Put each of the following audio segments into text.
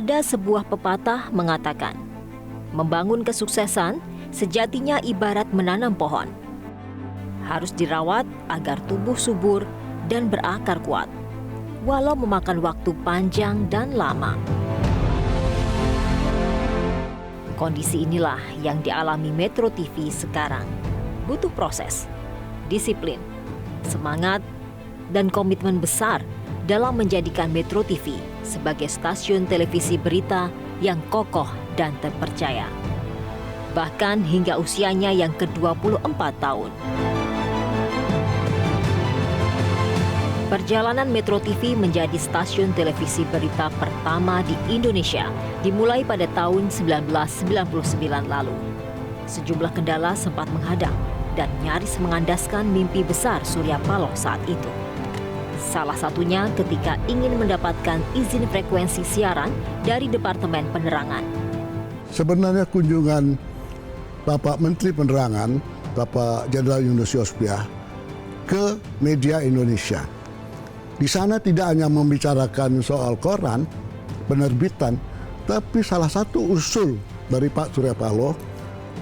Ada sebuah pepatah mengatakan, membangun kesuksesan sejatinya ibarat menanam pohon. Harus dirawat agar tumbuh subur dan berakar kuat, walau memakan waktu panjang dan lama. Kondisi inilah yang dialami Metro TV sekarang. Butuh proses, disiplin, semangat, dan komitmen besar dalam menjadikan Metro TV sebagai stasiun televisi berita yang kokoh dan terpercaya. Bahkan hingga usianya yang ke-24 tahun. Perjalanan Metro TV menjadi stasiun televisi berita pertama di Indonesia dimulai pada tahun 1999 lalu. Sejumlah kendala sempat menghadang dan nyaris mengandaskan mimpi besar Surya Paloh saat itu. Salah satunya ketika ingin mendapatkan izin frekuensi siaran dari Departemen Penerangan. Sebenarnya kunjungan Bapak Menteri Penerangan, Bapak Jenderal Yunus Yosbia, ke media Indonesia. Di sana tidak hanya membicarakan soal koran, penerbitan, tapi salah satu usul dari Pak Surya Paloh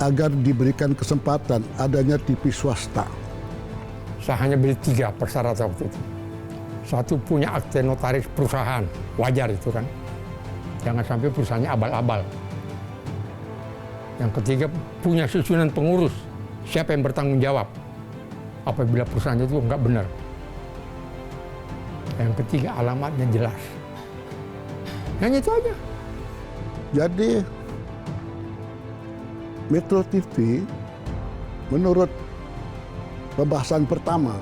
agar diberikan kesempatan adanya TV swasta. Saya hanya beli 3 persyaratan waktu itu. Satu, punya akte notaris perusahaan, wajar itu kan. Jangan sampai perusahaannya abal-abal. Yang ketiga, punya susunan pengurus, siapa yang bertanggung jawab apabila perusahaannya itu nggak benar. Yang ketiga, alamatnya jelas. Hanya itu aja. Jadi Metro TV menurut pembahasan pertama,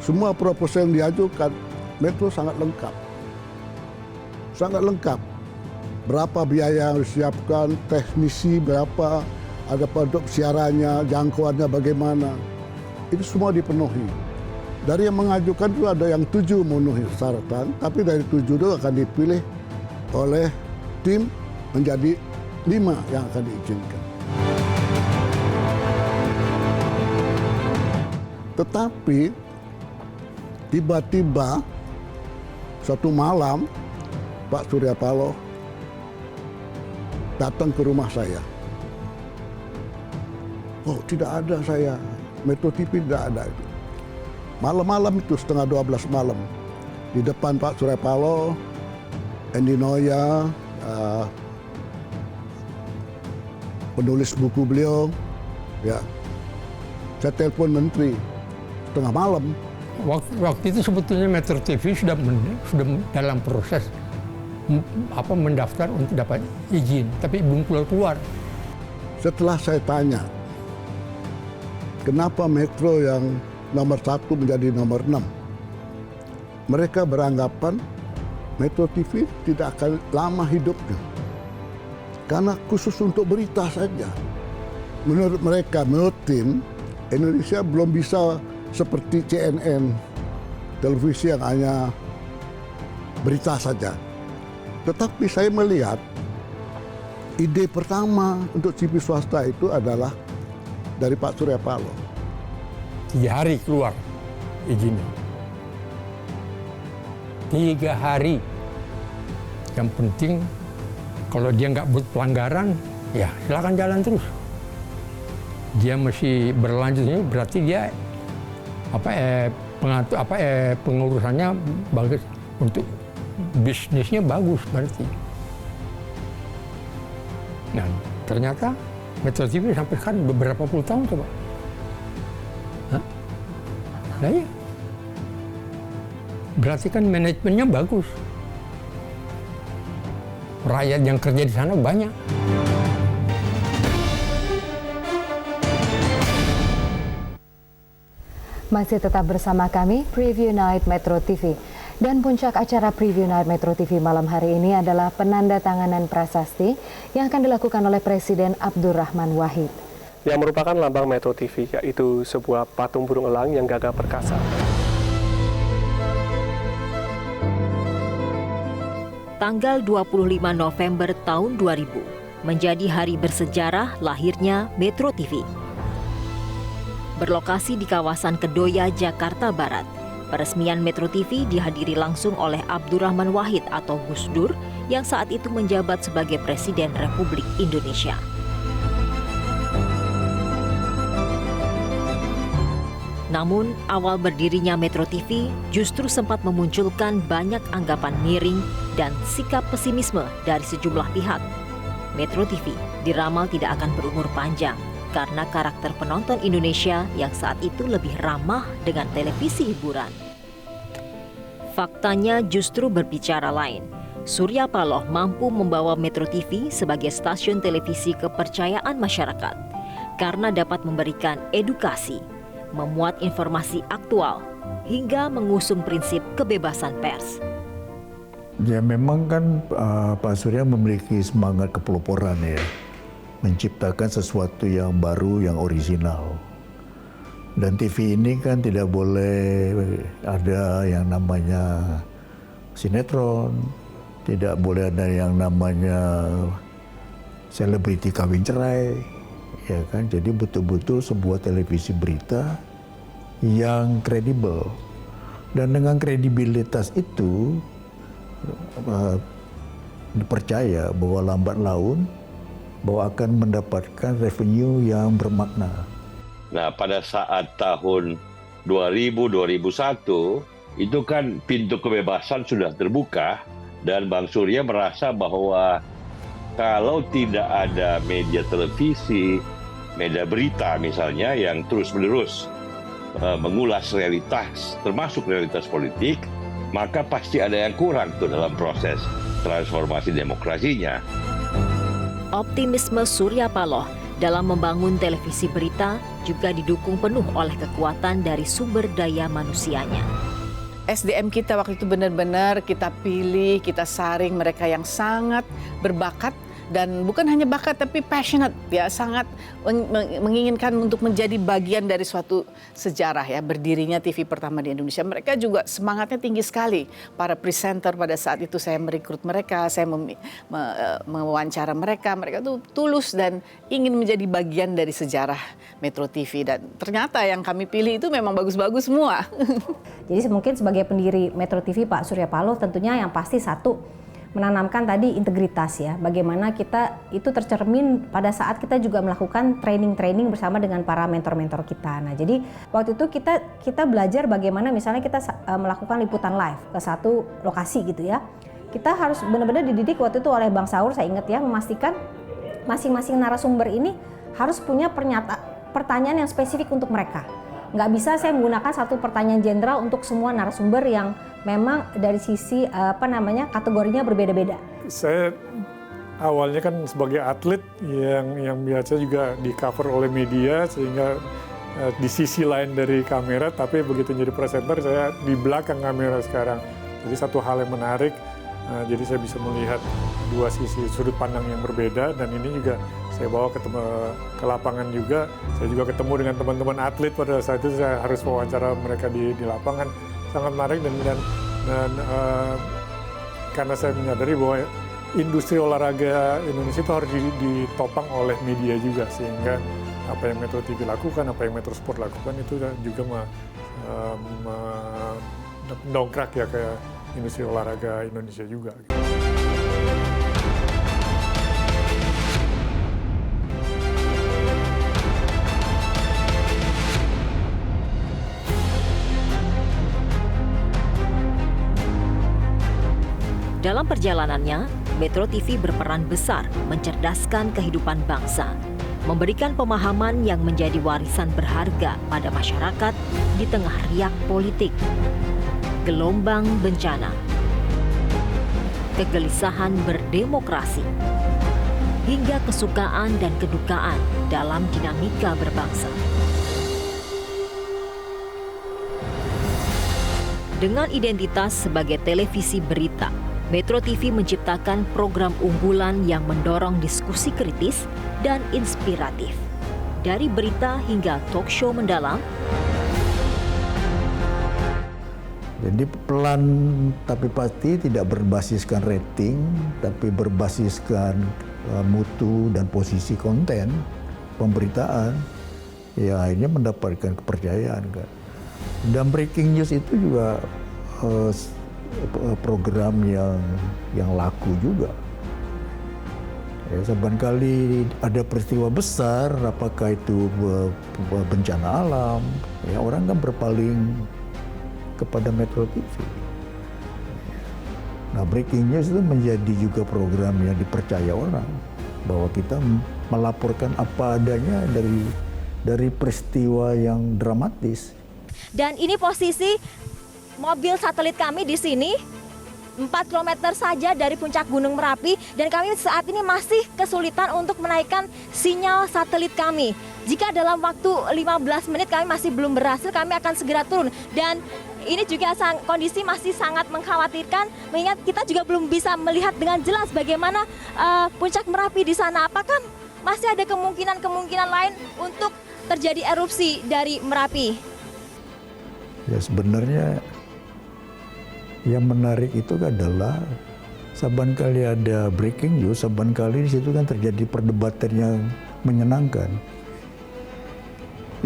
semua proposal yang diajukan Metro sangat lengkap. Sangat lengkap. Berapa biaya yang disiapkan, teknisi berapa, ada produk siarannya, jangkauannya bagaimana. Itu semua dipenuhi. Dari yang mengajukan itu ada yang 7 memenuhi syaratan, tapi dari 7 itu akan dipilih oleh tim menjadi 5 yang akan diizinkan. Tetapi tiba-tiba suatu malam Pak Surya Paloh datang ke rumah saya. Oh, tidak ada saya, Metro TV tidak ada itu. Malam-malam itu, setengah 12 malam, di depan Pak Surya Paloh, Andi Noya, penulis buku beliau, ya, saya telepon menteri, tengah malam. Waktu itu sebetulnya Metro TV sudah dalam proses mendaftar untuk dapat izin, tapi belum keluar. Setelah saya tanya, kenapa Metro yang nomor 1 menjadi nomor 6? Mereka beranggapan Metro TV tidak akan lama hidupnya. Karena khusus untuk berita saja. Menurut mereka, menurut tim, Indonesia belum bisa seperti CNN, televisi yang hanya berita saja. Tetapi saya melihat ide pertama untuk TV swasta itu adalah dari Pak Surya Paloh. 3 hari keluar izinnya. 3 hari. Yang penting kalau dia nggak buat pelanggaran, ya silakan jalan terus. Dia masih berlanjutnya, berarti dia pengurusannya bagus, untuk bisnisnya bagus berarti. Nah, ternyata Metro TV sampai sekarang beberapa puluh tahun coba. Nah ya, berarti kan manajemennya bagus. Rakyat yang kerja di sana banyak. Masih tetap bersama kami, Preview Night Metro TV. Dan puncak acara Preview Night Metro TV malam hari ini adalah penandatanganan prasasti yang akan dilakukan oleh Presiden Abdurrahman Wahid. Yang merupakan lambang Metro TV, yaitu sebuah patung burung elang yang gagah perkasa. Tanggal 25 November tahun 2000 menjadi hari bersejarah lahirnya Metro TV. Berlokasi di kawasan Kedoya, Jakarta Barat, Peresmian Metro TV dihadiri langsung oleh Abdurrahman Wahid atau Gus Dur yang saat itu menjabat sebagai Presiden Republik Indonesia. Namun, awal berdirinya Metro TV justru sempat memunculkan banyak anggapan miring dan sikap pesimisme dari sejumlah pihak. Metro TV diramal tidak akan berumur panjang karena karakter penonton Indonesia yang saat itu lebih ramah dengan televisi hiburan. Faktanya justru berbicara lain. Surya Paloh mampu membawa Metro TV sebagai stasiun televisi kepercayaan masyarakat karena dapat memberikan edukasi, memuat informasi aktual, hingga mengusung prinsip kebebasan pers. Ya memang kan Pak Surya memiliki semangat kepeloporan ya, menciptakan sesuatu yang baru, yang orisinal. Dan TV ini kan tidak boleh ada yang namanya sinetron, tidak boleh ada yang namanya selebriti kawin cerai, ya kan. Jadi betul-betul sebuah televisi berita yang kredibel. Dan dengan kredibilitas itu dipercaya bahwa lambat laun bahwa akan mendapatkan revenue yang bermakna. Nah, pada saat tahun 2000-2001 itu kan pintu kebebasan sudah terbuka dan Bang Surya merasa bahwa kalau tidak ada media televisi, media berita misalnya yang terus-menerus mengulas realitas, termasuk realitas politik, maka pasti ada yang kurang tuh dalam proses transformasi demokrasinya. Optimisme Surya Paloh dalam membangun televisi berita juga didukung penuh oleh kekuatan dari sumber daya manusianya. SDM kita waktu itu benar-benar kita pilih, kita saring mereka yang sangat berbakat dan bukan hanya bakat tapi passionate ya, sangat menginginkan untuk menjadi bagian dari suatu sejarah ya, berdirinya TV pertama di Indonesia. Mereka juga semangatnya tinggi sekali. Para presenter pada saat itu saya merekrut mereka, saya mewawancara mereka tuh tulus dan ingin menjadi bagian dari sejarah Metro TV dan ternyata yang kami pilih itu memang bagus-bagus semua. Jadi mungkin sebagai pendiri Metro TV Pak Surya Paloh tentunya yang pasti satu, menanamkan tadi integritas ya, bagaimana kita itu tercermin pada saat kita juga melakukan training bersama dengan para mentor-mentor kita. Nah jadi waktu itu kita belajar bagaimana misalnya kita melakukan liputan live ke satu lokasi gitu ya. Kita harus benar-benar dididik waktu itu oleh Bang Saur, saya ingat ya, memastikan masing-masing narasumber ini harus punya pertanyaan yang spesifik untuk mereka. Nggak bisa saya menggunakan satu pertanyaan jenderal untuk semua narasumber yang memang dari sisi kategorinya berbeda-beda. Saya awalnya kan sebagai atlet yang biasa juga di cover oleh media sehingga di sisi lain dari kamera, tapi begitu jadi presenter saya di belakang kamera sekarang. Jadi satu hal yang menarik, jadi saya bisa melihat dua sisi sudut pandang yang berbeda dan ini juga saya bawa ke lapangan juga. Saya juga ketemu dengan teman-teman atlet pada saat itu, saya harus wawancara mereka di lapangan. Sangat menarik dan karena saya menyadari bahwa industri olahraga Indonesia itu harus ditopang oleh media juga, sehingga apa yang Metro TV lakukan, apa yang Metro Sport lakukan itu juga mendongkrak ya ke industri olahraga Indonesia juga. Dalam perjalanannya, Metro TV berperan besar mencerdaskan kehidupan bangsa, memberikan pemahaman yang menjadi warisan berharga pada masyarakat di tengah riak politik, gelombang bencana, kegelisahan berdemokrasi, hingga kesukaan dan kedukaan dalam dinamika berbangsa. Dengan identitas sebagai televisi berita, Metro TV menciptakan program unggulan yang mendorong diskusi kritis dan inspiratif. Dari berita hingga talk show mendalam. Jadi pelan tapi pasti tidak berbasiskan rating, tapi berbasiskan mutu dan posisi konten pemberitaan. Ya akhirnya mendapatkan kepercayaan kan. Dan breaking news itu juga program yang laku juga. Ya, saban kali ada peristiwa besar, apakah itu bencana alam, ya orang kan berpaling kepada Metro TV. Nah, breaking news itu menjadi juga program yang dipercaya orang, bahwa kita melaporkan apa adanya dari peristiwa yang dramatis. Dan ini posisi mobil satelit kami di sini. 4 km saja dari puncak Gunung Merapi, dan kami saat ini masih kesulitan untuk menaikkan sinyal satelit kami. Jika dalam waktu 15 menit kami masih belum berhasil, kami akan segera turun. Dan ini juga kondisi masih sangat mengkhawatirkan, mengingat kita juga belum bisa melihat dengan jelas bagaimana puncak Merapi di sana. Apakah masih ada kemungkinan lain untuk terjadi erupsi dari Merapi? Ya, sebenarnya yang menarik itu adalah saban kali ada breaking news, saban kali di situ kan terjadi perdebatan yang menyenangkan.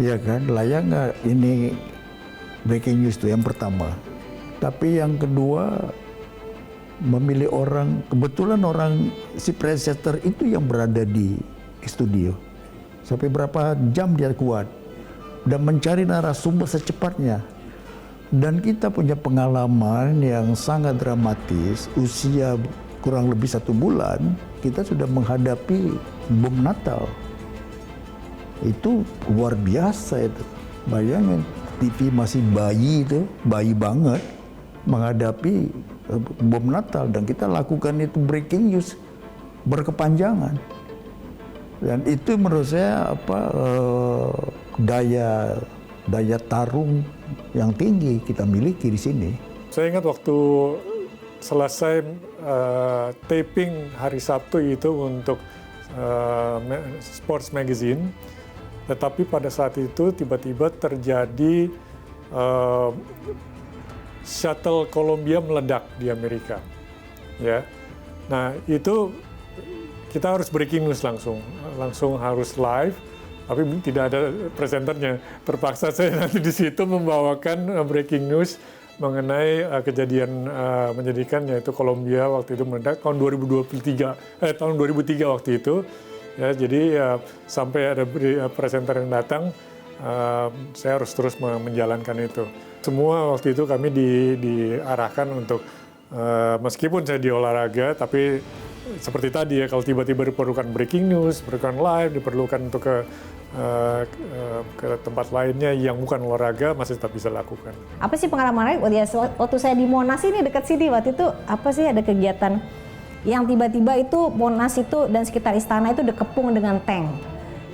Iya kan, layak nggak ini breaking news itu yang pertama. Tapi yang kedua, memilih orang, kebetulan si presenter itu yang berada di studio. Sampai berapa jam dia kuat dan mencari narasumber secepatnya. Dan kita punya pengalaman yang sangat dramatis, usia kurang lebih 1 bulan, kita sudah menghadapi bom Natal. Itu luar biasa itu. Bayangin, TV masih bayi itu, bayi banget, menghadapi bom Natal. Dan kita lakukan itu breaking news, berkepanjangan. Dan itu menurut saya daya tarung yang tinggi kita miliki di sini. Saya ingat waktu selesai taping hari Sabtu itu untuk Sports Magazine, tetapi pada saat itu tiba-tiba terjadi shuttle Columbia meledak di Amerika. Ya, nah itu kita harus breaking news langsung harus live. Tapi tidak ada presenternya. Terpaksa saya nanti di situ membawakan breaking news mengenai kejadian menyedihkan, yaitu Columbia waktu itu meledak tahun 2003 waktu itu. Ya, jadi sampai ada presenter yang datang, saya harus terus menjalankan itu. Semua waktu itu kami diarahkan untuk meskipun saya di olahraga, tapi seperti tadi ya, kalau tiba-tiba diperlukan breaking news, diperlukan live, diperlukan untuk ke tempat lainnya yang bukan olahraga, masih tetap bisa lakukan. Apa sih pengalaman waktu saya di Monas ini dekat sini, waktu itu apa sih ada kegiatan yang tiba-tiba itu Monas itu dan sekitar istana itu dikepung dengan tank.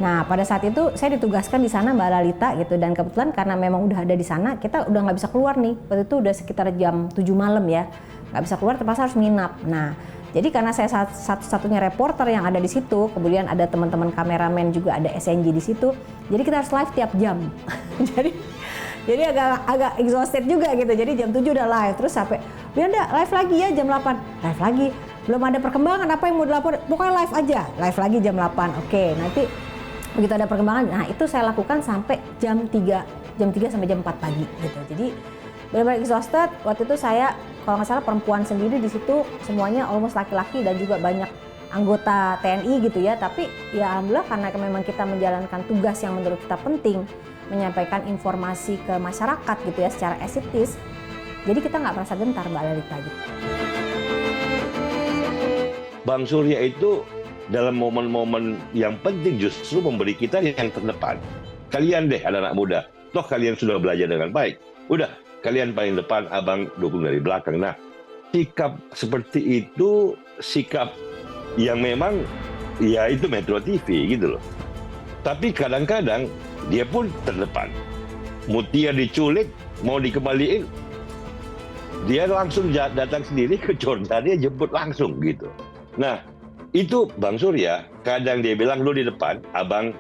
Nah, pada saat itu saya ditugaskan di sana Mbak Lalita gitu, dan kebetulan karena memang udah ada di sana, kita udah nggak bisa keluar nih. Waktu itu udah sekitar jam 7 malam ya, nggak bisa keluar, terpaksa harus nginap. Nah, jadi karena saya satu-satunya reporter yang ada di situ, kemudian ada teman-teman kameramen juga, ada SNG di situ. Jadi kita harus live tiap jam. jadi agak exhausted juga gitu. Jadi jam 7 udah live, terus sampai udah live lagi ya jam 8. Live lagi. Belum ada perkembangan apa yang mau dilapor, pokoknya live aja. Live lagi jam 8. Oke, nanti begitu ada perkembangan, nah itu saya lakukan sampai jam 3 sampai jam 4 pagi gitu. Jadi benar-benar exhausted. Waktu itu saya kalau nggak salah perempuan sendiri di situ, semuanya almost laki-laki dan juga banyak anggota TNI gitu ya. Tapi ya alhamdulillah karena memang kita menjalankan tugas yang menurut kita penting, menyampaikan informasi ke masyarakat gitu ya secara etis. Jadi kita nggak merasa gentar Mbak Lalita gitu. Bang Surya itu dalam momen-momen yang penting justru memberi kita yang terdepan. Kalian deh anak-anak muda, toh kalian sudah belajar dengan baik. Udah, kalian paling depan, abang dukung dari belakang. Nah, sikap seperti itu, sikap yang memang, ya itu Metro TV gitu loh. Tapi kadang-kadang dia pun terdepan. Mutia diculik, mau dikembaliin, dia langsung datang sendiri ke Jordania, jemput langsung gitu. Nah, itu Bang Surya, kadang dia bilang lu di depan, abang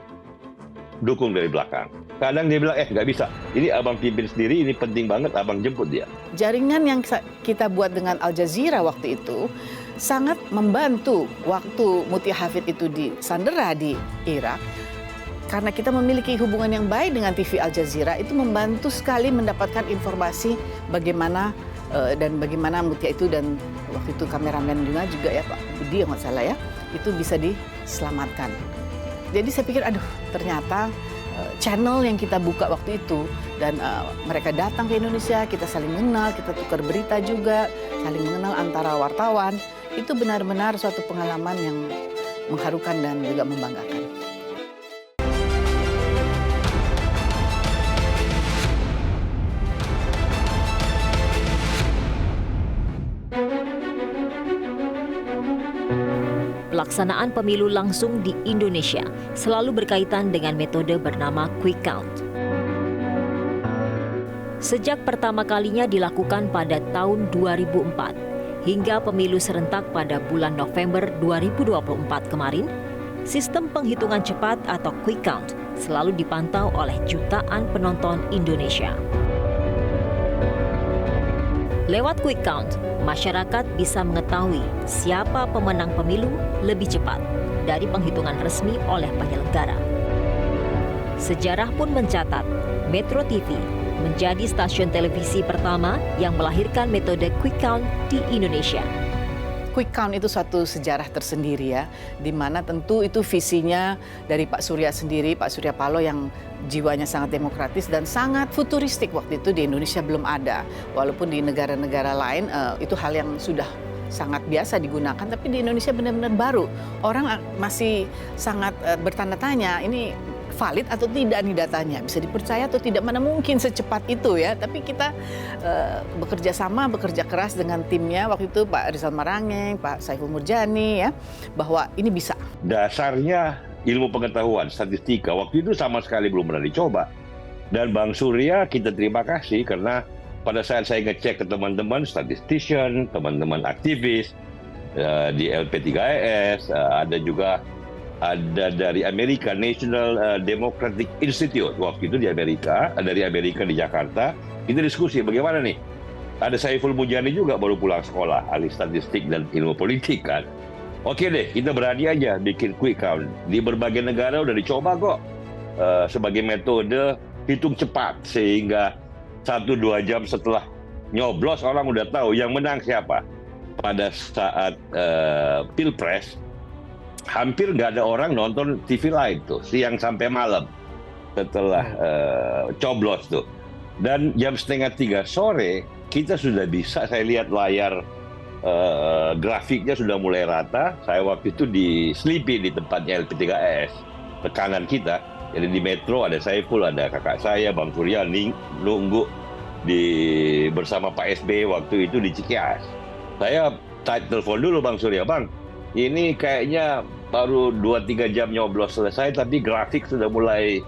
dukung dari belakang. Kadang dia bilang, nggak bisa, ini abang pimpin sendiri, ini penting banget, abang jemput dia. Jaringan yang kita buat dengan Al Jazeera waktu itu sangat membantu waktu Mutia Hafid itu disandera di Irak. karena kita memiliki hubungan yang baik dengan TV Al Jazeera, itu membantu sekali mendapatkan informasi bagaimana dan bagaimana Mutia itu, dan waktu itu kameramen juga ya Pak Budi nggak salah ya, itu bisa diselamatkan. Jadi saya pikir aduh ternyata channel yang kita buka waktu itu dan mereka datang ke Indonesia, kita saling mengenal, kita tukar berita juga, saling mengenal antara wartawan, itu benar-benar suatu pengalaman yang mengharukan dan juga membanggakan. Pelaksanaan pemilu langsung di Indonesia selalu berkaitan dengan metode bernama quick count. Sejak pertama kalinya dilakukan pada tahun 2004 hingga pemilu serentak pada bulan November 2024 kemarin, sistem penghitungan cepat atau quick count selalu dipantau oleh jutaan penonton Indonesia. Lewat quick count, masyarakat bisa mengetahui siapa pemenang pemilu lebih cepat dari penghitungan resmi oleh penyelenggara. Sejarah pun mencatat, Metro TV menjadi stasiun televisi pertama yang melahirkan metode quick count di Indonesia. Quick count itu suatu sejarah tersendiri ya, di mana tentu itu visinya dari Pak Surya sendiri, Pak Surya Paloh yang jiwanya sangat demokratis dan sangat futuristik. Waktu itu di Indonesia belum ada, walaupun di negara-negara lain itu hal yang sudah sangat biasa digunakan, tapi di Indonesia benar-benar baru. Orang masih sangat bertanda tanya, ini valid atau tidak nih datanya, bisa dipercaya atau tidak, mana mungkin secepat itu ya. Tapi kita bekerja sama, bekerja keras dengan timnya waktu itu Pak Rizal Marangeng, Pak Saiful Murjani ya, bahwa ini bisa. Dasarnya ilmu pengetahuan, statistika, waktu itu sama sekali belum pernah dicoba. Dan Bang Surya kita terima kasih karena pada saat saya ngecek ke teman-teman statistician, teman-teman aktivis di LP3IS, ada dari Amerika, National Democratic Institute, waktu itu di Amerika, dari Amerika di Jakarta, kita diskusi bagaimana nih. Ada Saiful Murjani juga baru pulang sekolah, ahli statistik dan ilmu politik kan. Oke deh, kita berani aja bikin quick count. Di berbagai negara udah dicoba kok sebagai metode hitung cepat, sehingga 1-2 jam setelah nyoblos orang udah tahu yang menang siapa. Pada saat Pilpres, hampir nggak ada orang nonton TV lain tuh, siang sampai malam setelah coblos tuh. Dan jam 2:30 sore, kita sudah bisa, saya lihat layar grafiknya sudah mulai rata. Saya waktu itu di Sleepy di tempatnya LP3IS, tekanan kita. Jadi di Metro ada Saiful, ada kakak saya, Bang Surya, nunggu bersama Pak SBY waktu itu di Cikias. Saya telepon dulu Bang Surya, Bang, ini kayaknya baru 2-3 jam nyoblos selesai, tapi grafik sudah mulai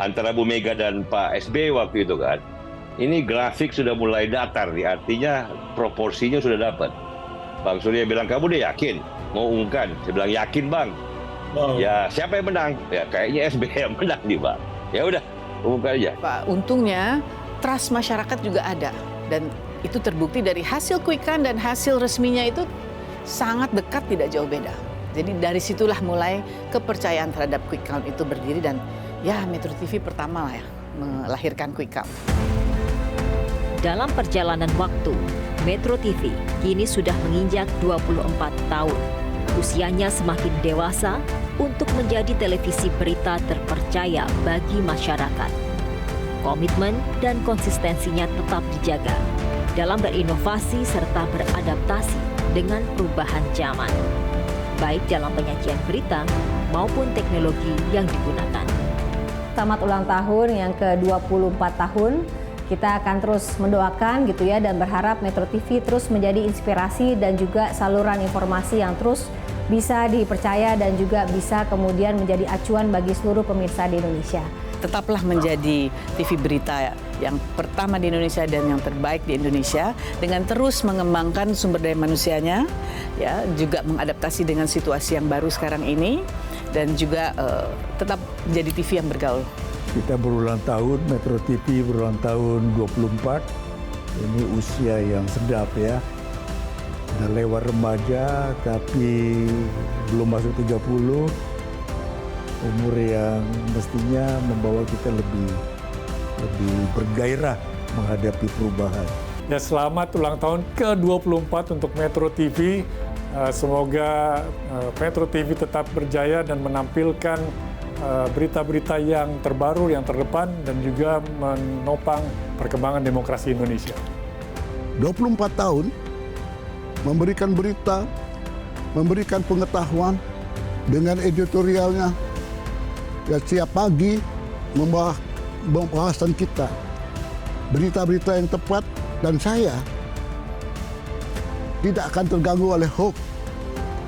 antara Bu Mega dan Pak SBY waktu itu kan. Ini grafik sudah mulai datar nih, artinya proporsinya sudah dapat. Bang Surya bilang, kamu udah yakin mau umumkan? Saya bilang, yakin Bang. Oh. Ya siapa yang menang? Ya kayaknya SBY yang menang nih Bang. Ya udah, umumkan aja. Pak, untungnya trust masyarakat juga ada. Dan itu terbukti dari hasil quick count dan hasil resminya itu sangat dekat, tidak jauh beda. Jadi dari situlah mulai kepercayaan terhadap quick count itu berdiri, dan ya Metro TV pertama lah ya melahirkan quick count. Dalam perjalanan waktu, Metro TV kini sudah menginjak 24 tahun. Usianya semakin dewasa untuk menjadi televisi berita terpercaya bagi masyarakat. Komitmen dan konsistensinya tetap dijaga dalam berinovasi serta beradaptasi dengan perubahan zaman, baik dalam penyajian berita maupun teknologi yang digunakan. Selamat ulang tahun yang ke-24 tahun. Kita akan terus mendoakan gitu ya, dan berharap Metro TV terus menjadi inspirasi dan juga saluran informasi yang terus bisa dipercaya dan juga bisa kemudian menjadi acuan bagi seluruh pemirsa di Indonesia. Tetaplah menjadi TV berita yang pertama di Indonesia dan yang terbaik di Indonesia, dengan terus mengembangkan sumber daya manusianya, ya, juga mengadaptasi dengan situasi yang baru sekarang ini, dan juga tetap menjadi TV yang bergaul. Kita berulang tahun, Metro TV berulang tahun 24. Ini usia yang sedap ya. Udah lewat remaja tapi belum masuk 30. umur yang mestinya membawa kita lebih bergairah menghadapi perubahan. Ya, selamat ulang tahun ke-24 untuk Metro TV. Semoga Metro TV tetap berjaya dan menampilkan berita-berita yang terbaru, yang terdepan, dan juga menopang perkembangan demokrasi Indonesia. 24 tahun memberikan berita, memberikan pengetahuan dengan editorialnya. Ya, setiap pagi membawa pembahasan kita, berita-berita yang tepat, dan saya tidak akan terganggu oleh hoax.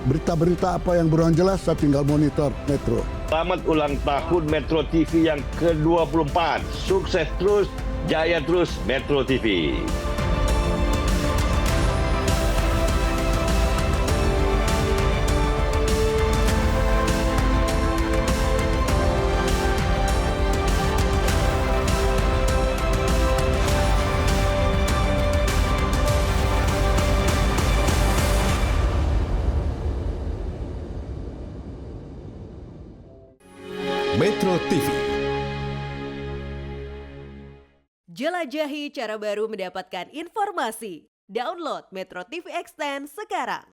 Berita-berita apa yang kurang jelas, saya tinggal monitor Metro. Selamat ulang tahun Metro TV yang ke-24. Sukses terus, jaya terus Metro TV. Metro TV. Jelajahi cara baru mendapatkan informasi. Download Metro TV Extend sekarang.